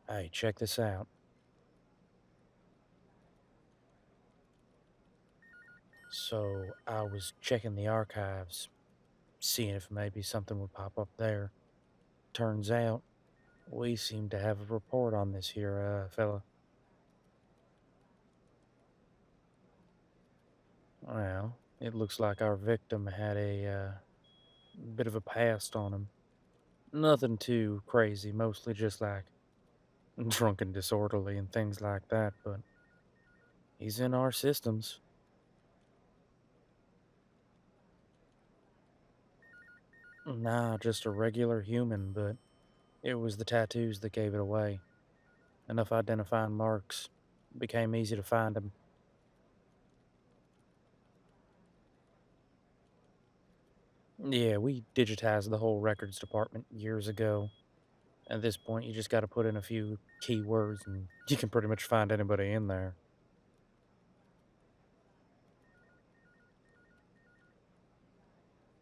Hey, check this out. So, I was checking the archives, seeing if maybe something would pop up there. Turns out, we seem to have a report on this here, fella. Well, it looks like our victim had a, bit of a past on him. Nothing too crazy, mostly just like drunk and disorderly and things like that, but he's in our systems. Nah, just a regular human, but it was the tattoos that gave it away. Enough identifying marks. Became easy to find him. Yeah, we digitized the whole records department years ago. At this point, you just got to put in a few keywords and you can pretty much find anybody in there.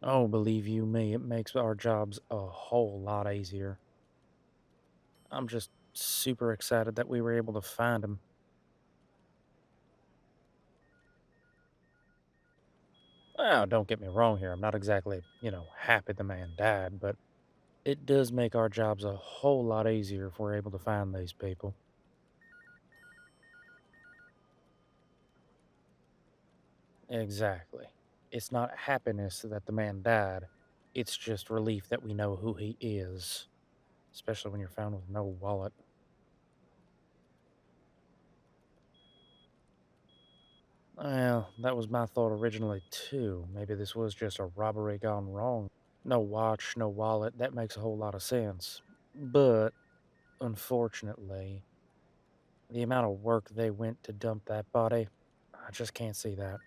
Oh, believe you me, it makes our jobs a whole lot easier. I'm just super excited that we were able to find him. Well, don't get me wrong here. I'm not exactly, happy the man died, but it does make our jobs a whole lot easier if we're able to find these people. Exactly. It's not happiness that the man died. It's just relief that we know who he is, especially when you're found with no wallet. Well, that was my thought originally, too. Maybe this was just a robbery gone wrong. No watch, no wallet. That makes a whole lot of sense. But, unfortunately, the amount of work they went to dump that body, I just can't see that.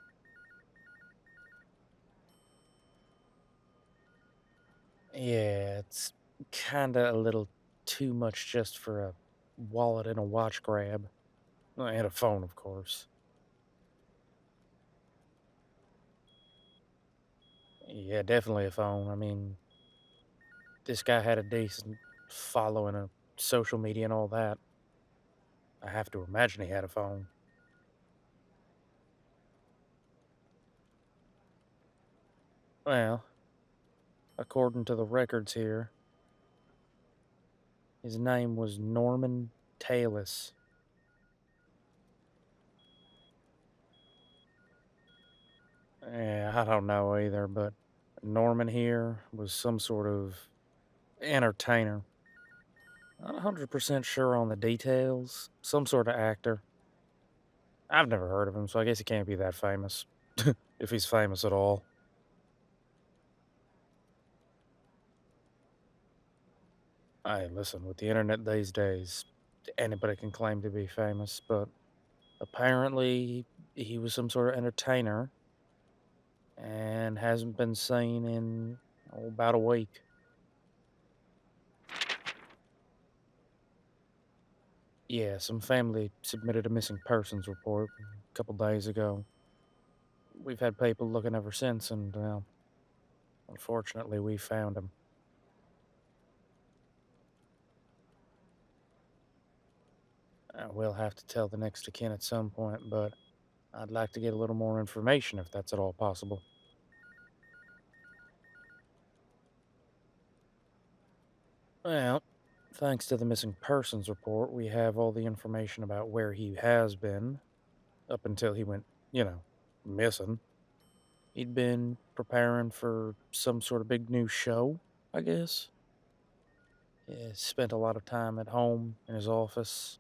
Yeah, it's kinda a little too much just for a wallet and a watch grab. And a phone, of course. Yeah, definitely a phone. I mean, this guy had a decent following of social media and all that. I have to imagine he had a phone. Well, according to the records here, his name was Norman Talus. Yeah, I don't know either, but Norman here was some sort of entertainer. Not 100% sure on the details. Some sort of actor. I've never heard of him, so I guess he can't be that famous. If he's famous at all. Hey, listen, with the internet these days, anybody can claim to be famous, but apparently he was some sort of entertainer and hasn't been seen in about a week. Yeah, some family submitted a missing persons report a couple days ago. We've had people looking ever since, and unfortunately, we found him. We'll have to tell the next of kin at some point, but I'd like to get a little more information if that's at all possible. Well, thanks to the missing persons report, we have all the information about where he has been up until he went, missing. He'd been preparing for some sort of big new show, I guess. He spent a lot of time at home in his office.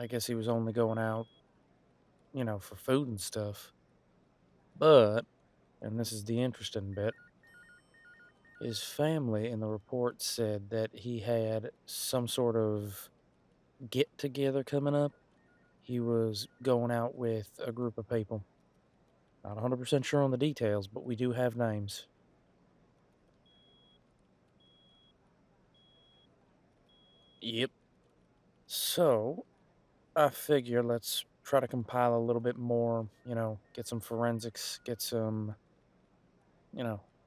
I guess he was only going out, for food and stuff. But, and this is the interesting bit, his family in the report said that he had some sort of get together coming up. He was going out with a group of people. Not 100% sure on the details, but we do have names. Yep. So, I figure let's try to compile a little bit more, get some forensics, get some,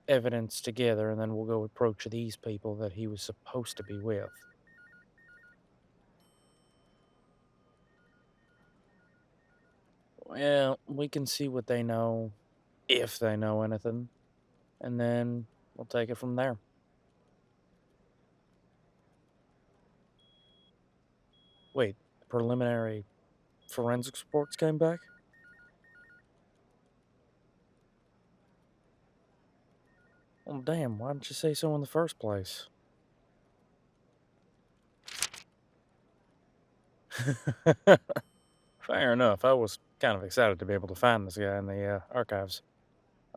evidence together, and then we'll go approach these people that he was supposed to be with. Well, we can see what they know, if they know anything, and then we'll take it from there. Wait, the preliminary forensics reports came back? Well, damn, why didn't you say so in the first place? Fair enough. I was kind of excited to be able to find this guy in the archives.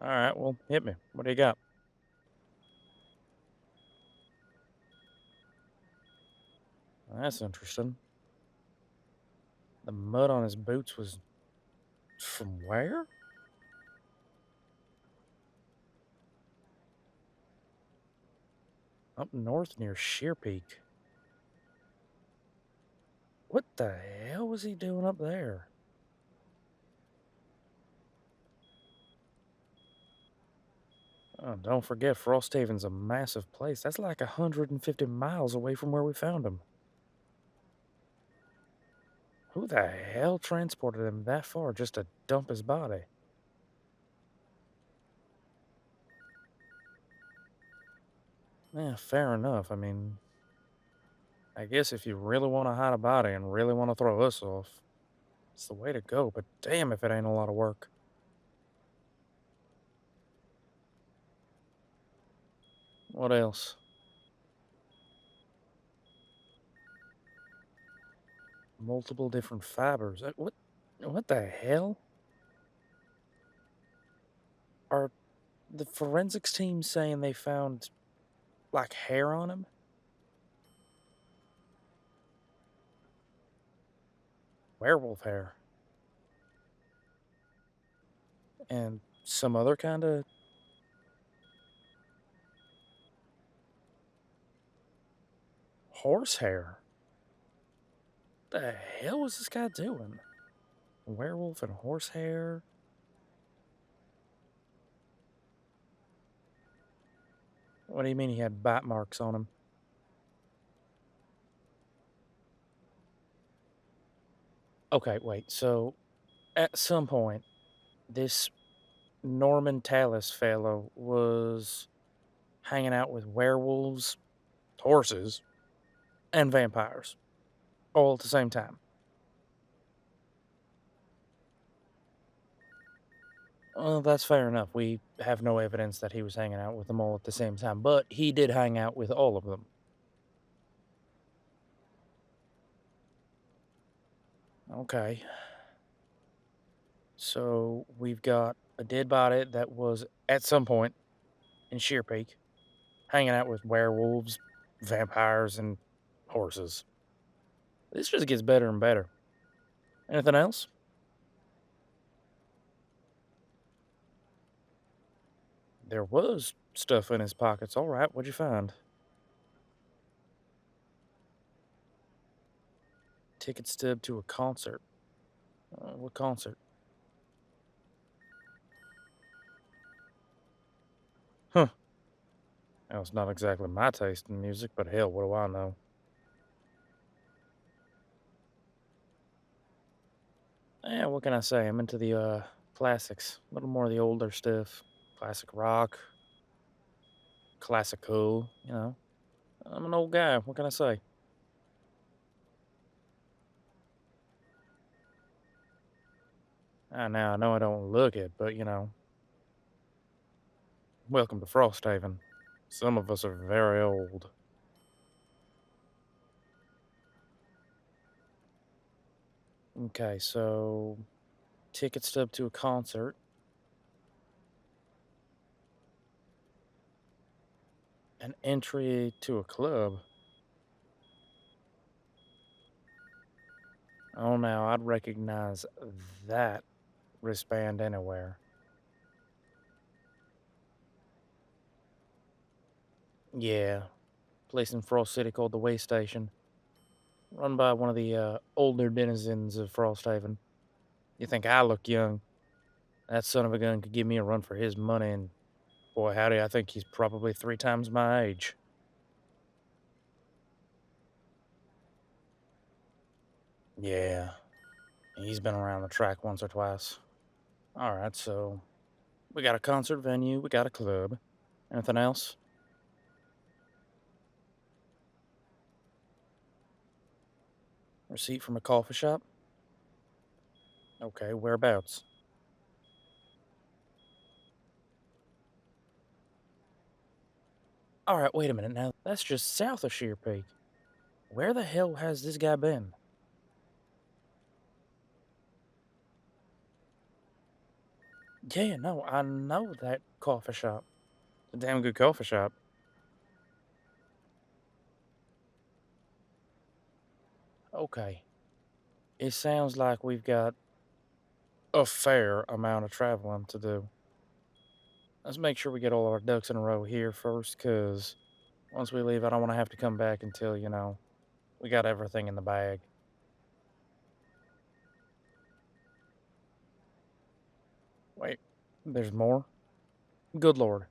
All right, well, hit me. What do you got? That's interesting. The mud on his boots was from where? Up north near Sheer Peak. What the hell was he doing up there? Oh, don't forget, Frosthaven's a massive place. That's like 150 miles away from where we found him. Who the hell transported him that far just to dump his body? Yeah, fair enough. I mean, I guess if you really want to hide a body and really want to throw us off, it's the way to go, but damn if it ain't a lot of work. What else? Multiple different fibers. What the hell? Are the forensics team saying they found like hair on him? Werewolf hair. And some other kind of horse hair. The hell was this guy doing? Werewolf and horse hair? What do you mean he had bite marks on him? Okay, wait. So at some point, this Norman Tallis fellow was hanging out with werewolves, horses, and vampires all at the same time. Well, that's fair enough. We have no evidence that he was hanging out with them all at the same time, but he did hang out with all of them. Okay. So we've got a dead body that was at some point in Sheer Peak hanging out with werewolves, vampires, and horses. This just gets better and better. Anything else? There was stuff in his pockets. All right, what'd you find? Ticket stub to a concert. What concert? Huh. That was not exactly my taste in music, but hell, what do I know? Yeah, what can I say? I'm into the classics, a little more of the older stuff, classic rock, classical. I'm an old guy. What can I say? Now I know I don't look it, but welcome to Frosthaven. Some of us are very old. Okay, so ticket stub to a concert, an entry to a club. Oh, now I'd recognize that wristband anywhere. Yeah, place in Frost City called the Way Station, run by one of the older denizens of Frosthaven. You think I look young? That son of a gun could give me a run for his money, and boy, howdy, I think he's probably 3 times my age. Yeah. He's been around the track once or twice. All right, so we got a concert venue, we got a club. Anything else? Receipt from a coffee shop? Okay, whereabouts? All right, wait a minute now. That's just south of Sheer Peak. Where the hell has this guy been? Yeah, no, I know that coffee shop. A damn good coffee shop. Okay. It sounds like we've got a fair amount of traveling to do. Let's make sure we get all our ducks in a row here first, because once we leave, I don't want to have to come back until, we got everything in the bag. Wait, there's more? Good lord.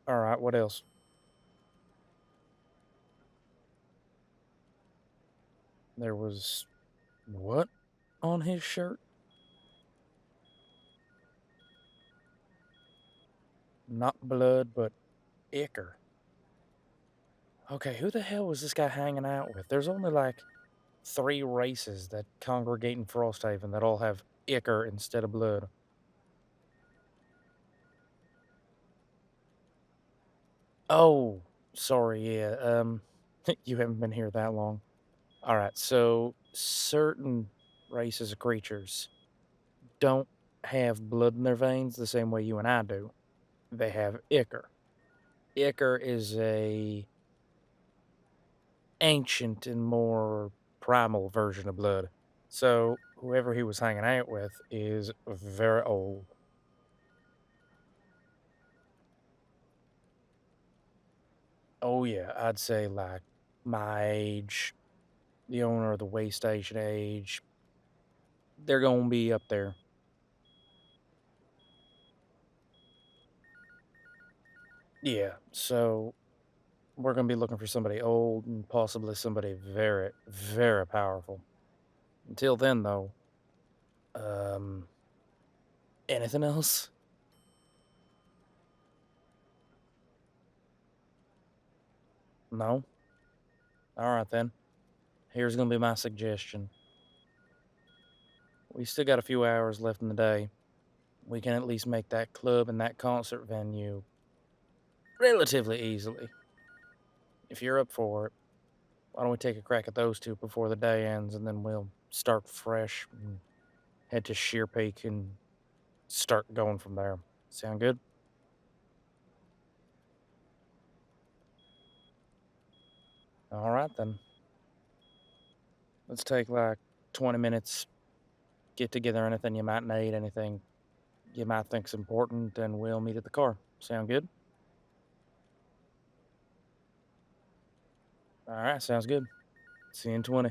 All right, what else? There was what on his shirt? Not blood, but ichor. Okay, who the hell was this guy hanging out with? There's only like three races that congregate in Frosthaven that all have ichor instead of blood. Oh, sorry, yeah. You haven't been here that long. All right, so certain races of creatures don't have blood in their veins the same way you and I do. They have ichor. Ichor is a ancient and more primal version of blood. So whoever he was hanging out with is very old. Oh yeah, I'd say like my age, the owner of the way station age, they're gonna be up there. Yeah, so we're gonna be looking for somebody old and possibly somebody very, very powerful. Until then, though, um, anything else? No? All right then. Here's gonna be my suggestion. We still got a few hours left in the day. We can at least make that club and that concert venue relatively easily. If you're up for it, why don't we take a crack at those two before the day ends, and then we'll start fresh and head to Sheer Peak and start going from there. Sound good? All right then. Let's take like 20 minutes, get together anything you might need, anything you might think's important, and we'll meet at the car. Sound good? All right, sounds good. See you in 20.